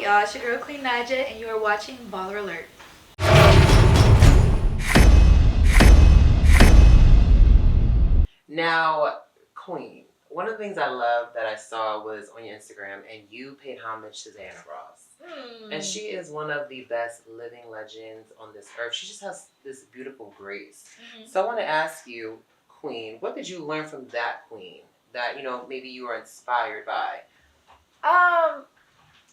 y'all? It's your girl Queen Naija, and you are watching BallerAlert. Now, Queen, one of the things I love that I saw was on your Instagram, and you paid homage to Diana Ross. And she is one of the best living legends on this earth. She just has this beautiful grace. So I want to ask you, Queen, what did you learn from that queen that, maybe you were inspired by?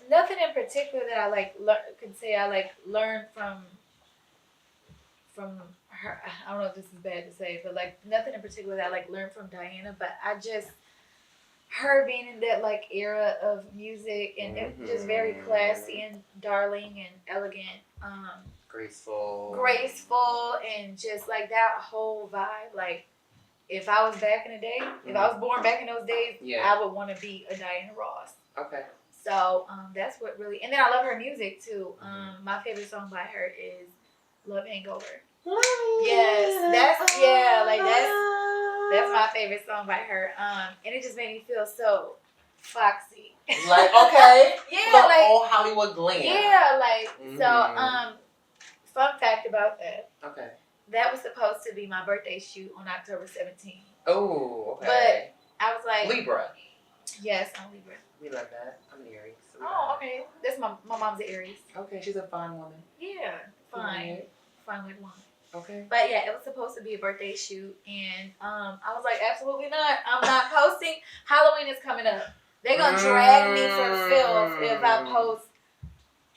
Nothing in particular that I could say I learned from her. I don't know if this is bad to say, but nothing in particular that I learned from Diana. But I just her being in that era of music and it just very classy and darling and elegant, graceful, and just that whole vibe. If I was back in the day, if I was born back in those days, I would want to be a Diana Ross. Okay. So that's what really, and then I love her music too. My favorite song by her is "Love Hangover." Yes, that's my favorite song by her. And it just made me feel so foxy. Okay, yeah, old Hollywood glam. Yeah, so. Fun fact about that. Okay. That was supposed to be my birthday shoot on October 17th. Oh, okay. But I was like Libra. Yes, I'm Libra. We love that. I'm an Aries. So okay. That's my mom's an Aries. Okay, she's a fine woman. Yeah, fine. Fine with woman. Okay. But yeah, it was supposed to be a birthday shoot, and I was like, absolutely not. I'm not posting. Halloween is coming up. They're gonna drag me for filth if I post.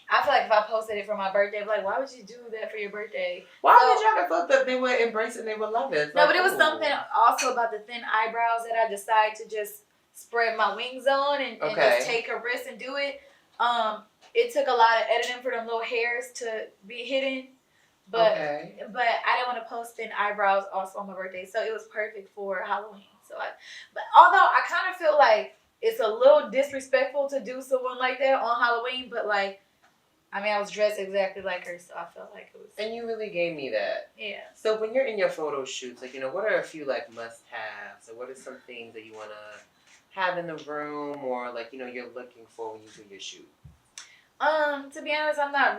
I feel like if I posted it for my birthday, I'd be like, why would you do that for your birthday? Why would you have thought that they would embrace it and they would love it? No, but it was something also about the thin eyebrows that I decided to just spread my wings on and just take a risk and do it. It took a lot of editing for them little hairs to be hidden. But I didn't want to post thin eyebrows also on my birthday. So it was perfect for Halloween. But although I kind of feel like it's a little disrespectful to do someone like that on Halloween, but I was dressed exactly like her, so I felt like it was. And you really gave me that. Yeah. So when you're in your photo shoots, what are a few must-haves, or what are some things that you want to have in the room, or you're looking for when you do your shoot? To be honest, I'm not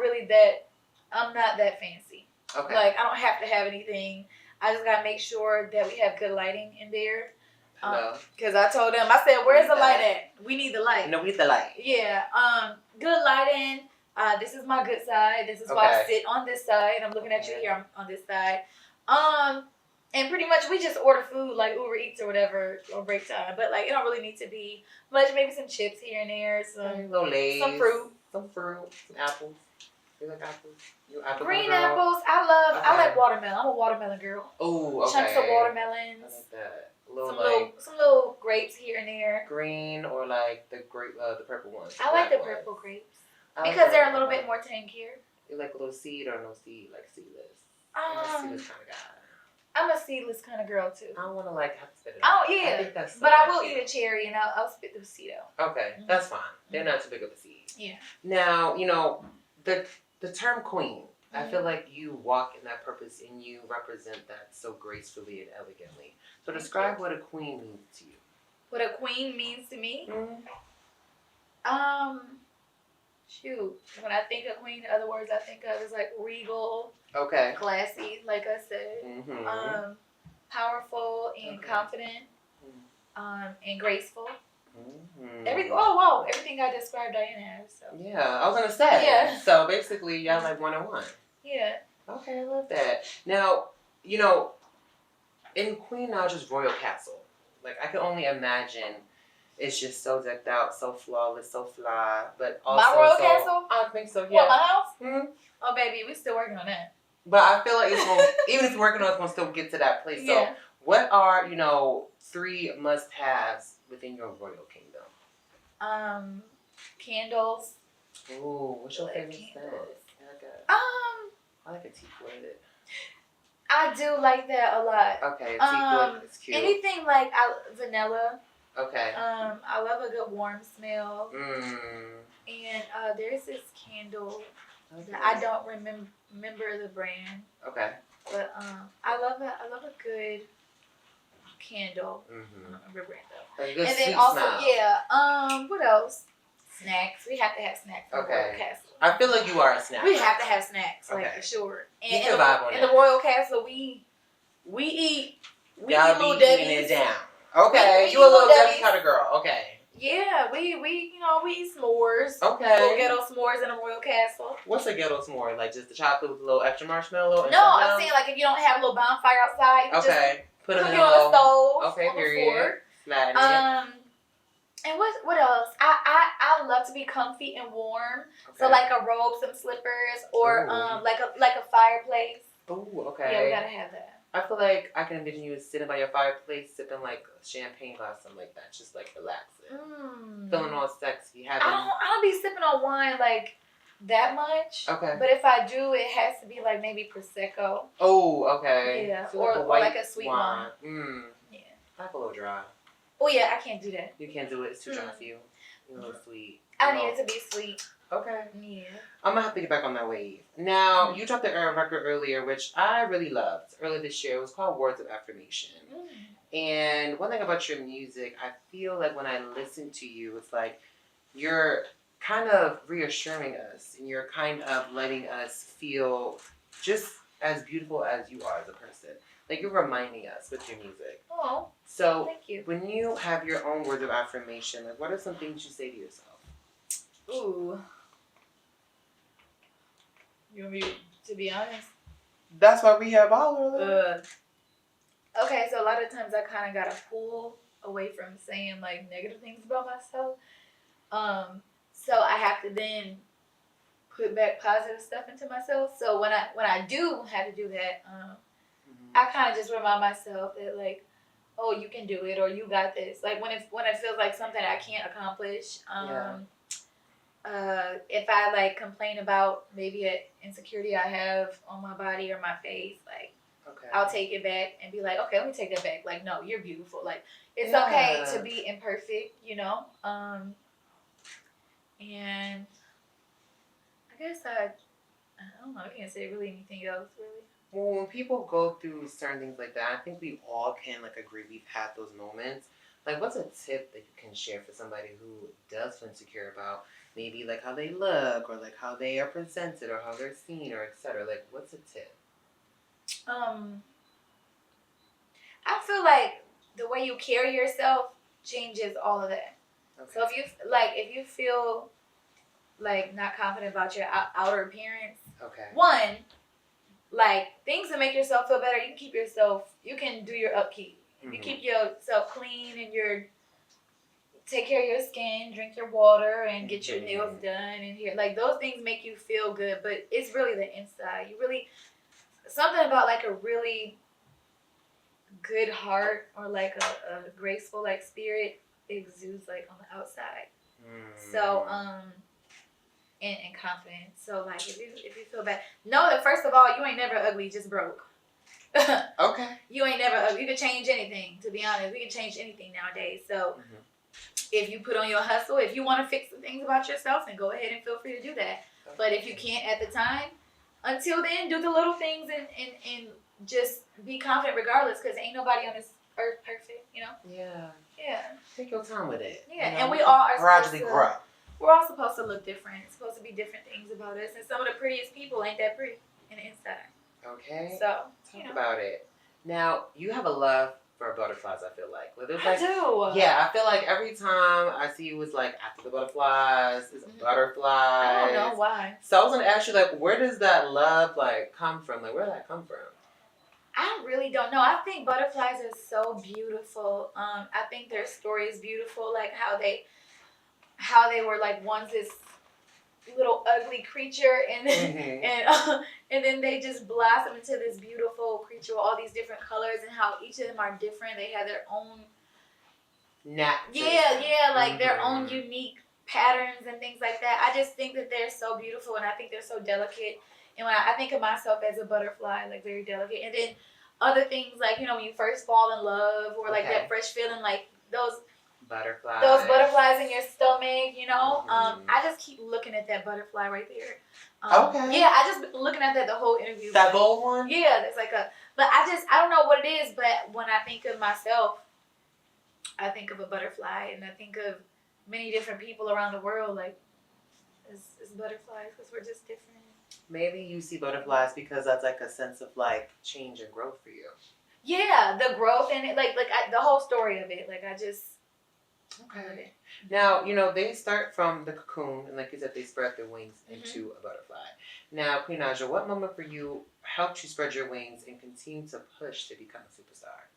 that fancy. Okay. I don't have to have anything. I just gotta make sure that we have good lighting in there. Because I told them, I said, "Where's the light at? We need the light." No, we need the light. Yeah. Good lighting. This is my good side. This is why I sit on this side. I'm looking at you here. I'm on this side. And pretty much we just order food like Uber Eats or whatever on break time. But it don't really need to be much. Maybe some chips here and there. Some little Lays. Some fruit. Some apples. You like apples? You apple Green girl? apples. I like watermelon. I'm a watermelon girl. Oh, okay. Chunks of watermelons. I like that. Some little grapes here and there. Green or the grape, the purple ones. I like the purple grapes. Because they're a little bit more tankier. You like a little seed or no seed, seedless? I'm a seedless kind of guy. I'm a seedless kind of girl too. I don't want to have to spit it out. Oh yeah. I think that's but I will eat a cherry and I'll spit the seed out. Okay, that's fine. They're not too big of a seed. Yeah. Now, the term queen, I feel like you walk in that purpose and you represent that so gracefully and elegantly. So describe what a queen means to you. What a queen means to me? Shoot. When I think of queen, the other words I think of is regal. Okay. Classy, like I said. Powerful and confident. And graceful. Everything I described Diana has. So. Yeah, I was gonna say. Yeah. So basically, y'all 101. Yeah. Okay, I love that. Now, in Queen Naija's royal castle, I can only imagine. It's just so decked out, so flawless, so fly, but also my royal castle. I think so. Yeah. What, my house? Oh, baby, we're still working on that. But I feel like it's gonna, even if we're working on it, it's gonna still get to that place. So, what are 3 must-haves within your royal kingdom? Candles. Ooh, what's your favorite scent? I like a tea flooded. I do like that a lot. Okay, tea flooded is cute. Anything vanilla. Okay. I love a good warm smell. And there's this candle that I don't remember the brand. Okay. But I love a good candle. I don't remember brand though. A good and sweet then also smell. what else? Snacks. We have to have snacks in the Royal Castle. I feel like you are a snack. We have to have snacks, like for sure. And you can vibe on in the Royal Castle, we eat little Debbie's. It down. Okay, you a little Debbie kind of girl. Okay. Yeah, we eat s'mores. Okay. Little ghetto s'mores in the Royal Castle. What's a ghetto s'more? Like just the chocolate with a little extra marshmallow? No, I'm saying like if you don't have a little bonfire outside, you just put them on the stove. Okay, period. And what else? I love to be comfy and warm. Okay. So like a robe, some slippers, or like a fireplace. Ooh, okay. Yeah, we gotta have that. I feel like I can envision you sitting by your fireplace, sipping like a champagne glass, something like that, just like relaxing, feeling all sexy. I don't be sipping on wine like that much. Okay. But if I do, it has to be like maybe prosecco. Oh, okay. Yeah, or like a sweet wine. Yeah. Like a little dry. Oh yeah, I can't do that. You can't do it. It's too dry for you. You're a little sweet. I need it to be sweet. Okay. Yeah. I'm gonna have to get back on that wave. Now, you dropped the record earlier, which I really loved. Earlier this year, it was called Words of Affirmation. And one thing about your music, I feel like when I listen to you, it's like you're kind of reassuring us, and you're kind of letting us feel just as beautiful as you are as a person. Like you're reminding us with your music. Oh. So, thank you. When you have your own words of affirmation, like what are some things you say to yourself? Ooh. You want me to be honest? That's why we have BallerAlert. Okay, so a lot of times I kind of gotta pull away from saying like negative things about myself. So I have to then put back positive stuff into myself. So when I do have to do that, I kind of just remind myself that like, oh, you can do it, or you got this. Like when it feels like something I can't accomplish. If I like complain about maybe an insecurity I have on my body or my face, like I'll take it back and be like, okay, let me take that back. Like, no, you're beautiful. Like it's okay to be imperfect, you know. And I guess I don't know. I can't say really anything else really. Well, when people go through certain things like that, I think we all can like agree we've had those moments. Like, what's a tip that you can share for somebody who does feel insecure about maybe like how they look or like how they are presented or how they're seen or etc.? Like, what's a tip? I feel like the way you carry yourself changes all of that. Okay. So if you feel like not confident about your outer appearance, one, like things that make yourself feel better, you can do your upkeep. If you keep yourself clean and take care of your skin, drink your water, and get your nails done, and like those things make you feel good. But it's really the inside. Something about like a really good heart or like a graceful like spirit exudes like on the outside. So and confidence. So like if you feel bad, know that first of all you ain't never ugly, just broke. Okay. You ain't never ugly. You can change anything. To be honest, we can change anything nowadays. So if you put on your hustle, if you want to fix the things about yourself, then go ahead and feel free to do that. But if you can't at the time, until then, do the little things and just be confident regardless, because ain't nobody on this earth perfect, you know? Yeah. Yeah. Take your time with it. Yeah, you know? And we all are gradually grow. We're all supposed to look different. It's supposed to be different things about us. And some of the prettiest people ain't that pretty in the inside. Okay. So, talk about it. Now, you have a love for butterflies, I feel like. I do. Yeah, I feel like every time I see you, it's like after the butterflies, it's butterflies. I don't know why. So I was going to ask you, like, where does that love, like, come from? Like, where did that come from? I really don't know. I think butterflies are so beautiful. I think their story is beautiful, like how they were like once this little ugly creature, and then and then they just blossom into this beautiful creature with all these different colors, and how each of them are different. They have their own like their own unique patterns and things like that. I just think that they're so beautiful, and I think they're so delicate. And when I think of myself as a butterfly, like very delicate, and then other things like, you know, when you first fall in love, or like that fresh feeling, like those butterflies in your stomach, you know. I just keep looking at that butterfly right there. Yeah, I just been looking at that the whole interview. That gold one? Yeah, there's like but I don't know what it is, but when I think of myself, I think of a butterfly, and I think of many different people around the world, like, as butterflies, because we're just different. Maybe you see butterflies because that's like a sense of like change and growth for you. Yeah, the growth in it, the whole story of it, like I just. Okay. Now, you know, they start from the cocoon, and like you said, they spread their wings into a butterfly. Now, Queen Naija, what moment for you helped you spread your wings and continue to push to become a superstar?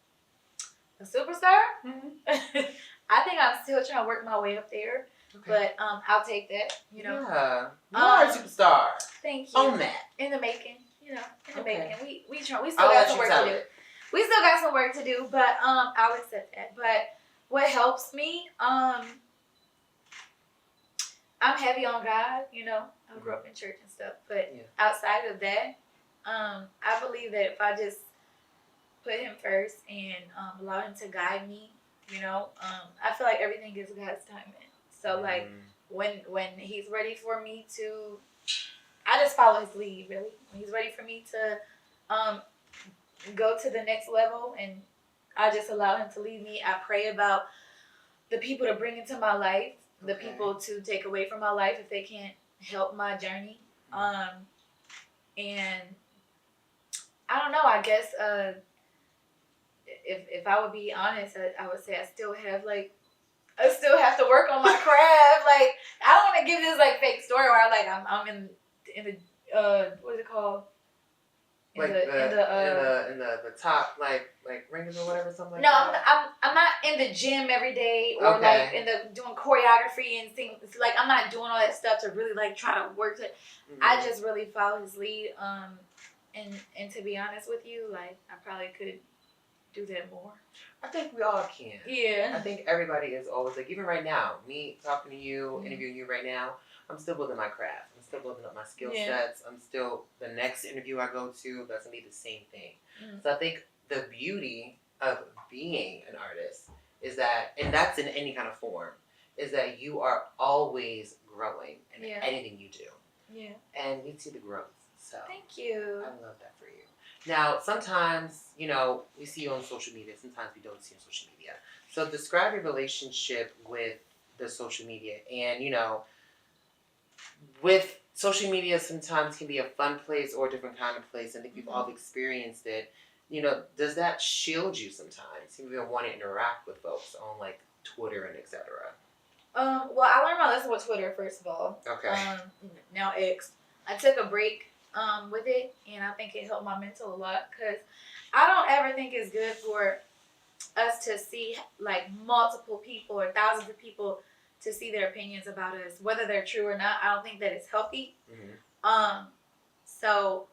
A superstar? Mm-hmm. I think I'm still trying to work my way up there, but I'll take that, you know. Yeah, you are a superstar. Thank you. Own that. In the making, you know, in the making. We still got some work to do. We still got some work to do, but I'll accept that. But what helps me, I'm heavy on God, you know. I grew up in church and stuff, but outside of that, I believe that if I just put him first and allow him to guide me, you know, I feel like everything is God's timing. So like when he's ready for me to, I just follow his lead, really. When he's ready for me to go to the next level, and I just allow him to lead me. I pray about the people to bring into my life, the people to take away from my life if they can't help my journey. And I don't know, I guess if I would be honest, I would say I still have to work on my craft. Like, I don't want to give this like fake story where I'm in the what is it called? In the top like rings or whatever, something like that? No, I'm not in the gym every day or like in the doing choreography and things. Like, I'm not doing all that stuff to really like try to work it. I just really follow his lead. And to be honest with you, like, I probably could do that more. I think we all can. Yeah. I think everybody is always like, even right now, me talking to you, interviewing you right now, I'm still building my craft. I'm still building up my skill sets. I'm still, the next interview I go to, that's going to be the same thing. So I think the beauty of being an artist is that, and that's in any kind of form, is that you are always growing in anything you do. Yeah. And we see the growth. So thank you. I love that for you. Now, sometimes, you know, we see you on social media. Sometimes we don't see you on social media. So describe your relationship with the social media. And, you know, with social media sometimes can be a fun place or a different kind of place. I think we've all experienced it. You know, does that shield you sometimes? You even want to interact with folks on, like, Twitter and et cetera? Well, I learned my lesson with Twitter, first of all. Okay. Now X. I took a break with it, and I think it helped my mental a lot, because I don't ever think it's good for us to see like multiple people or thousands of people to see their opinions about us, whether they're true or not. I don't think that it's healthy. So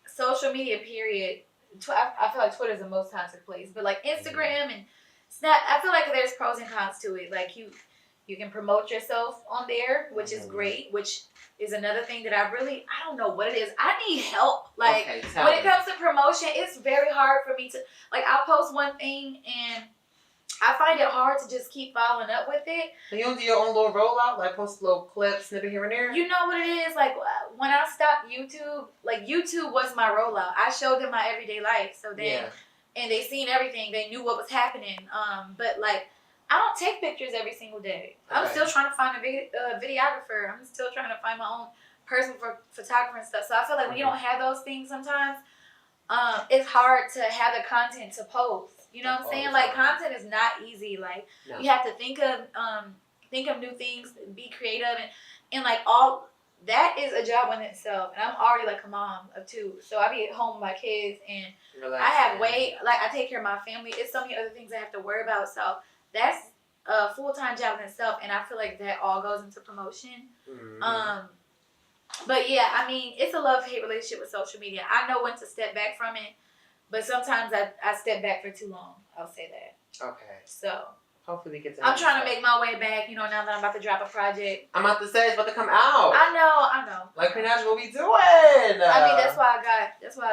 social media period, I feel like Twitter is the most toxic place, but like Instagram and Snap, I feel like there's pros and cons to it. Like you can promote yourself on there, which is great, which is another thing that I don't know what it is. I need help. Like, when it comes to promotion, it's very hard for me to, like, I'll post one thing and I find it hard to just keep following up with it. So you don't do your own little rollout, like post a little clip, snippet here and there? You know what it is? Like, when I stopped YouTube, like, YouTube was my rollout. I showed them my everyday life. So then, and they seen everything. They knew what was happening. But, like, I don't take pictures every single day. I'm still trying to find a videographer. I'm still trying to find my own person for photographer and stuff. So I feel like when you don't have those things sometimes, it's hard to have the content to post. You know what I'm saying? Like, content is not easy. Like, you have to think of new things, be creative, and like all that is a job in itself. And I'm already like a mom of two, so I be at home with my kids, and I have I take care of my family. It's so many other things I have to worry about. So that's a full-time job in itself, and I feel like that all goes into promotion. But yeah, I mean, it's a love-hate relationship with social media. I know when to step back from it, but sometimes I step back for too long. I'll say that. Okay. So hopefully we get to. I'm trying to make my way back. You know, now that I'm about to drop a project. I'm about to say it's about to come out. I know. Like, Queen Naija, what we doing? I mean, that's why I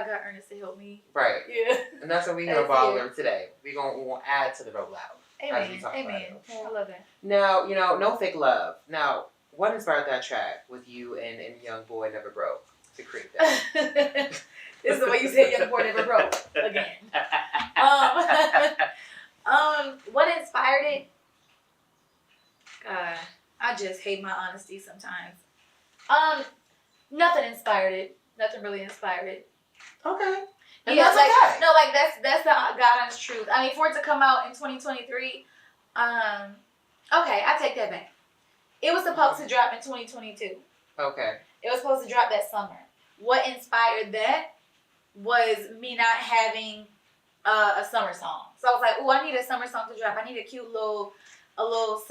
got Ernest to help me. Right. Yeah. And that's what we gonna BallerAlert today. We gonna add to the rollout. Amen. I love that. Now, you know, No Fake Love. Now, what inspired that track with you and Young Boy Never Broke to create that? This is the way you say Young Boy Never Broke again. What inspired it? God, I just hate my honesty sometimes. Nothing inspired it. Nothing really inspired it. Okay. And yeah, that's like okay. no, like that's the God honest truth. I mean, for it to come out in 2023, okay, I take that back. It was supposed to drop in 2022. Okay. It was supposed to drop that summer. What inspired that was me not having a summer song. So I was like, oh, I need a summer song to drop. I need a cute little bop.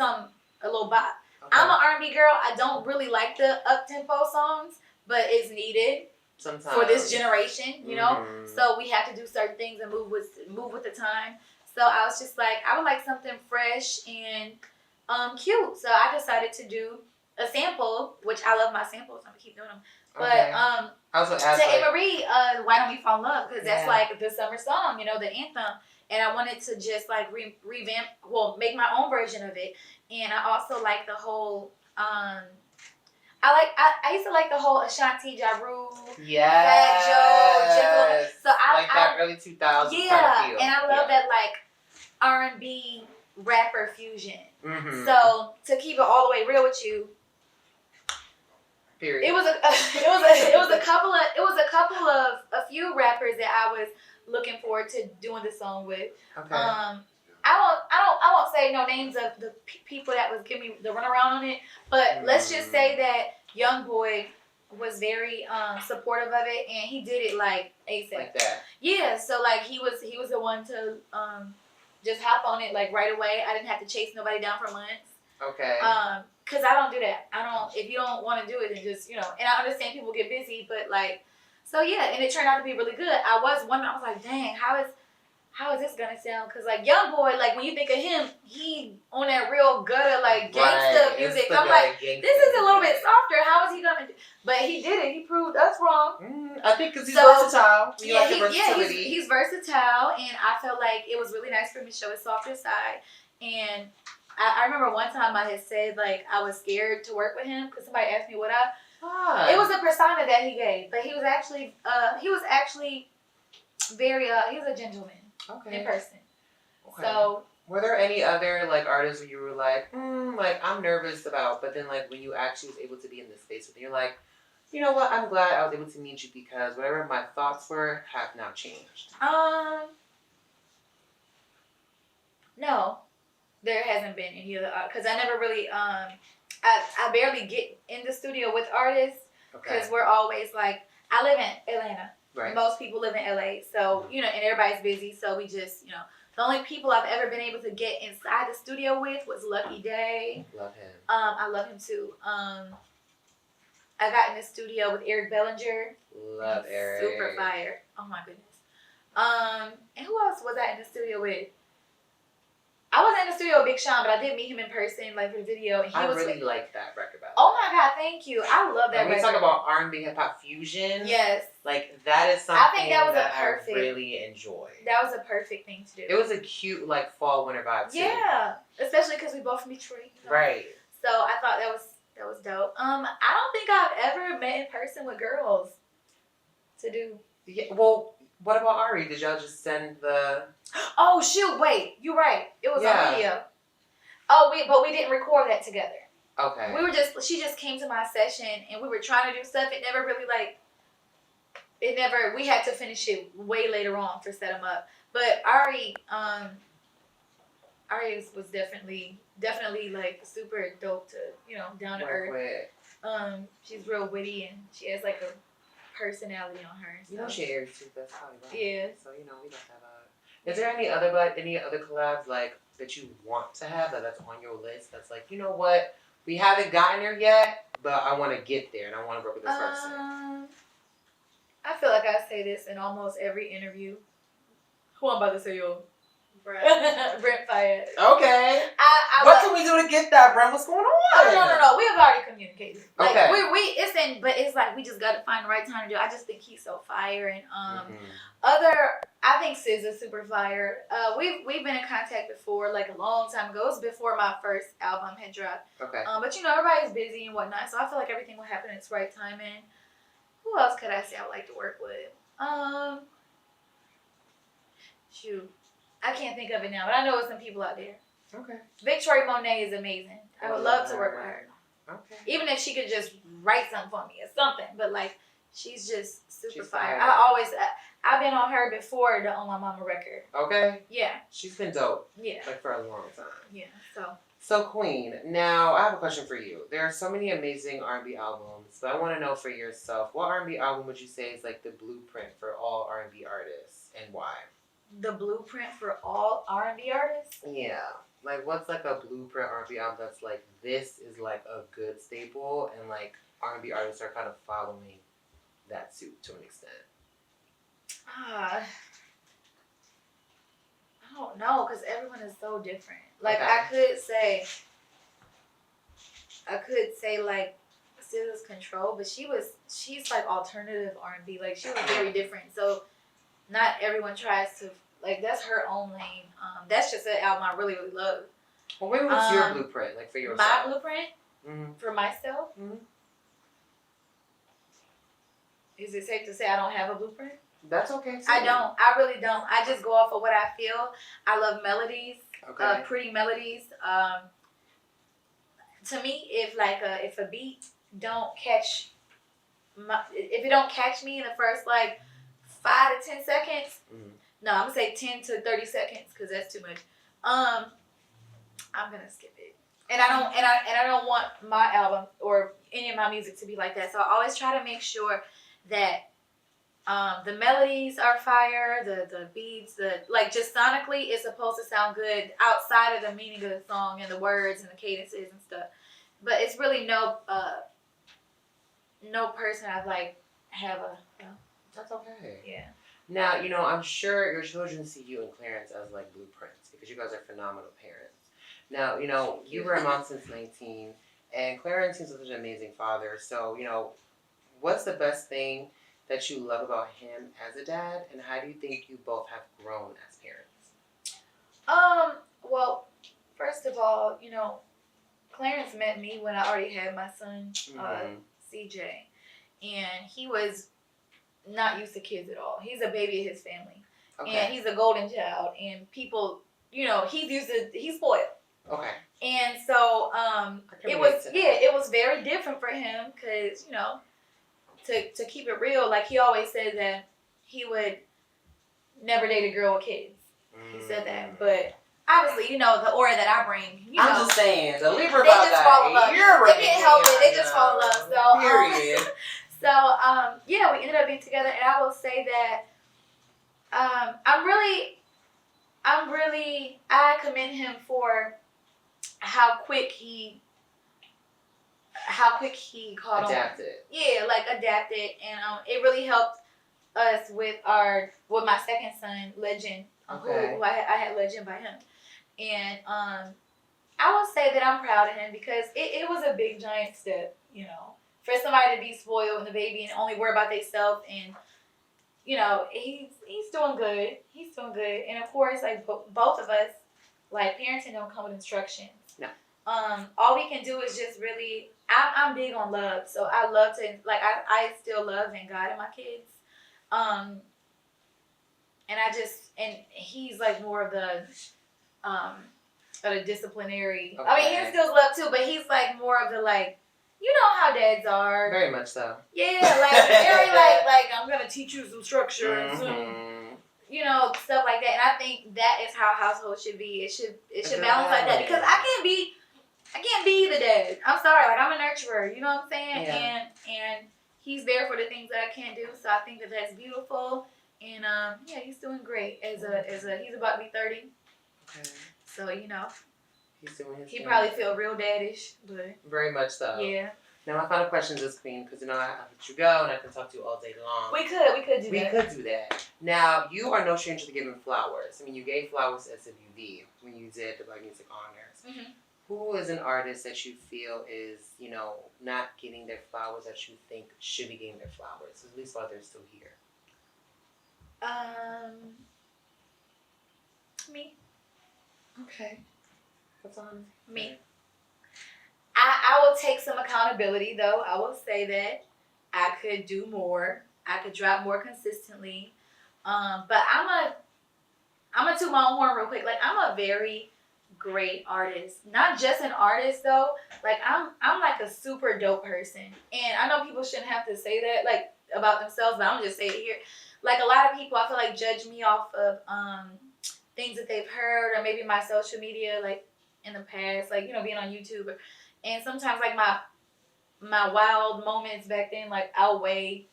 Okay. I'm an R&B girl. I don't really like the up-tempo songs, but it's needed sometimes for this generation, you know? So we have to do certain things and move with the time. So I was just like, I would like something fresh and cute. So I decided to do a sample, which I love my samples. I'm gonna keep doing them. Okay. But I was to Ava Marie, Why Don't We Fall in Love? Because that's like the summer song, you know, the anthem. And I wanted to just like revamp, make my own version of it. And I also like the whole, I used to like the whole Ashanti, Ja Rule, Fat Joe, Jennifer. So I like that early 2000s kind of feel. And I love that like R&B rapper fusion. Mm-hmm. So to keep it all the way real with you, period. It was a few rappers that I was looking forward to doing the song with. Okay. I won't say no names of the people that was giving me the runaround on it, but let's just say that YoungBoy was very supportive of it, and he did it like ASAP. Like that. Yeah. So like he was the one to just hop on it like right away. I didn't have to chase nobody down for months. Okay. Cause I don't do that. If you don't want to do it, then just, and I understand people get busy, but like, so yeah, and it turned out to be really good. I was like, dang, how is this gonna sound? Cause like YoungBoy, like when you think of him, he on that real gutter like gangsta music. I'm like, this is a little bit softer. How is he gonna? But he did it. He proved us wrong. I think because he's versatile. He's versatile, and I felt like it was really nice for him to show his softer side. And I remember one time I had said like I was scared to work with him because somebody asked me what it was a persona that he gave, but he was actually very he was a gentleman in person. Okay. So were there any other like artists where you were like like I'm nervous about, but then like when you actually was able to be in this space with them, you're like, you know what, I'm glad I was able to meet you because whatever my thoughts were have now changed. No. There hasn't been any other because I never really I barely get in the studio with artists because we're always like I live in Atlanta. Right. Most people live in LA, so and everybody's busy. So we just the only people I've ever been able to get inside the studio with was Lucky Day. Love him. I love him too. I got in the studio with Eric Bellinger. Love Eric. Super fire. Oh my goodness. And who else was I in the studio with? I wasn't in the studio with Big Sean, but I did meet him in person, like for the video. And I really like that record. Oh my God, thank you! I love that. When we talk about R&B hip hop fusion, yes, like that is something I think that was I really enjoy. That was a perfect thing to do. It was a cute like fall winter vibe too. Yeah, especially because we both from Detroit. Right. So I thought that was dope. I don't think I've ever met in person with girls to do. Yeah. Well, what about Ari? Did y'all just send the? Oh shoot! Wait, you're right. It was on video. Oh, but we didn't record that together. Okay. She just came to my session and we were trying to do stuff. It never really we had to finish it way later on for set them up. But Ari was definitely like super dope to, down to earth. She's real witty and she has like a personality on her. So. You know she Aries too, that's probably right. Yeah. So, we don't have a... Is there any other collabs like that you want to have that's on your list that's like, you know what? We haven't gotten there yet, but I want to get there and I want to work with this person. I feel like I say this in almost every interview. Who I'm about to say yo? Brent Fayed. Okay. What can we do to get that, Brent? What's going on? No. We have already communicated. Like, okay. But it's like we just got to find the right time to do it. I just think he's so fire and I think Sis is super fire. We've been in contact before, like a long time ago. It was before my first album had dropped. Okay. But everybody's busy and whatnot, so I feel like everything will happen in its right time. And who else could I say I would like to work with? Shoot, I can't think of it now, but I know there's some people out there. Okay. Victoria Monet is amazing. I would love to work with her. Okay. Even if she could just write something for me or something, but like she's just super fire. I've been on her before the On My Mama record. Okay. Yeah. She's been dope. Yeah. Like for a long time. Yeah. So Queen, now I have a question for you. There are so many amazing R&B albums, but I want to know for yourself, what R&B album would you say is like the blueprint for all R&B artists, and why? The blueprint for all R&B artists? Yeah. Like, what's like a blueprint R&B album that's like, this is like a good staple, and like R&B artists are kind of following that suit to an extent? I don't know, because everyone is so different. Like, okay. I could say like SZA's Control, but she's like alternative R&B. Like, she was very different. So not everyone tries to, like, that's her own lane. That's just an album I really, really love. Well, maybe what's your blueprint, like for yourself? My blueprint for myself? Is it safe to say I don't have a blueprint? That's okay. I don't. I really don't. I just go off of what I feel. I love melodies, pretty melodies. To me, if a beat don't catch if it don't catch me in the first like 5 to 10 seconds, no, I'm gonna say 10 to 30 seconds because that's too much. I'm gonna skip it. And I don't want my album or any of my music to be like that. So I always try to make sure that the melodies are fire, the beats, like just sonically it's supposed to sound good outside of the meaning of the song and the words and the cadences and stuff. But it's really no person I've like have a. That's okay. Yeah. Now, I'm sure your children see you and Clarence as like blueprints because you guys are phenomenal parents. Now, you were a mom since 19, and Clarence seems like such an amazing father. So, what's the best thing that you love about him as a dad, and how do you think you both have grown as parents? Well, first of all, Clarence met me when I already had my son, CJ, and he was not used to kids at all. He's a baby of his family, and he's a golden child, and people, he's spoiled. Okay. And so, it was very different for him because, to keep it real, like he always said that he would never date a girl with kids. He said that, but obviously, the aura that I bring, I'm just saying, the Libra they just fall in love. They can't help it. They just fall in love. So, period. We ended up being together, and I will say that I commend him for how quick he caught on. Adapted. Yeah, like adapted, and it really helped us with my second son, Legend. Okay. Who I had Legend by him, and I will say that I'm proud of him because it was a big giant step, for somebody to be spoiled and the baby and only worry about themselves, and he's doing good. He's doing good, and of course, like both of us, like parenting don't come with instructions. No. All we can do is just really. I'm big on love, so I love to I still love and guide my kids, and he's like more of the disciplinary. Okay. I mean, he instills love too, but he's like more of the like. You know how dads are. Very much so. Yeah, like very like I'm gonna teach you some structure and some, stuff like that. And I think that is how households should be. It should balance like that because I can't be the dad. I'm sorry, like I'm a nurturer. You know what I'm saying? Yeah. And he's there for the things that I can't do. So I think that that's beautiful. And he's doing great. He's about to be 30. Okay. So He's doing his he thing. probably feel real daddish, but very much so. Yeah. Now my final question is, Queen, because I let you go and I can talk to you all day long. We could do that. Now you are no stranger to giving flowers. I mean, you gave flowers at SWV when you did the Black Music Honors. Mm-hmm. Who is an artist that you feel is, not getting their flowers that you think should be getting their flowers, at least while they're still here? Me. Okay. That's on me. I will take some accountability, though. I will say that I could do more. I could drop more consistently. But I'm a toot my own horn real quick. Like, I'm a very great artist. Not just an artist though. Like I'm like a super dope person. And I know people shouldn't have to say that like about themselves, but I'm just saying it here. Like a lot of people I feel like judge me off of things that they've heard or maybe my social media like in the past, like, you know, being on YouTube. And sometimes like my wild moments back then like outweigh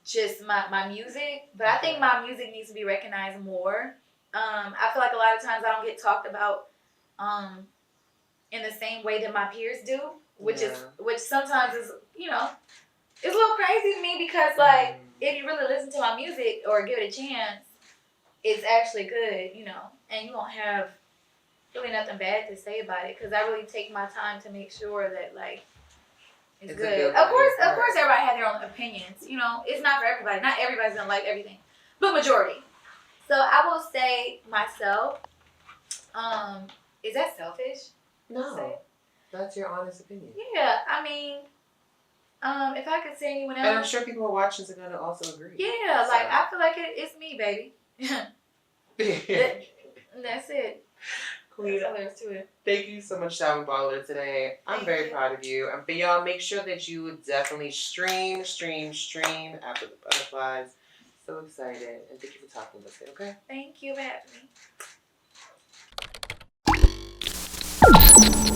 just my music. But I think my music needs to be recognized more. I feel like a lot of times I don't get talked about in the same way that my peers do, which sometimes is, you know, it's a little crazy to me because like if you really listen to my music or give it a chance, it's actually good, you know, and you won't have really nothing bad to say about it because I really take my time to make sure that like it's good. Of course, everybody has their own opinions. You know, it's not for everybody. Not everybody's gonna like everything, but majority. So I will say myself. Is that selfish? No, that's your honest opinion. Yeah, I mean, if I could say anyone else, and I'm sure people who are watching are gonna also agree. Yeah, so. Like I feel like it's me, baby. That's it. Queen, thank you so much, Shall We Baller, today. I'm very proud of you. And for y'all, make sure that you definitely stream After the Butterflies. So excited. And thank you for talking with us, okay? Thank you for having me.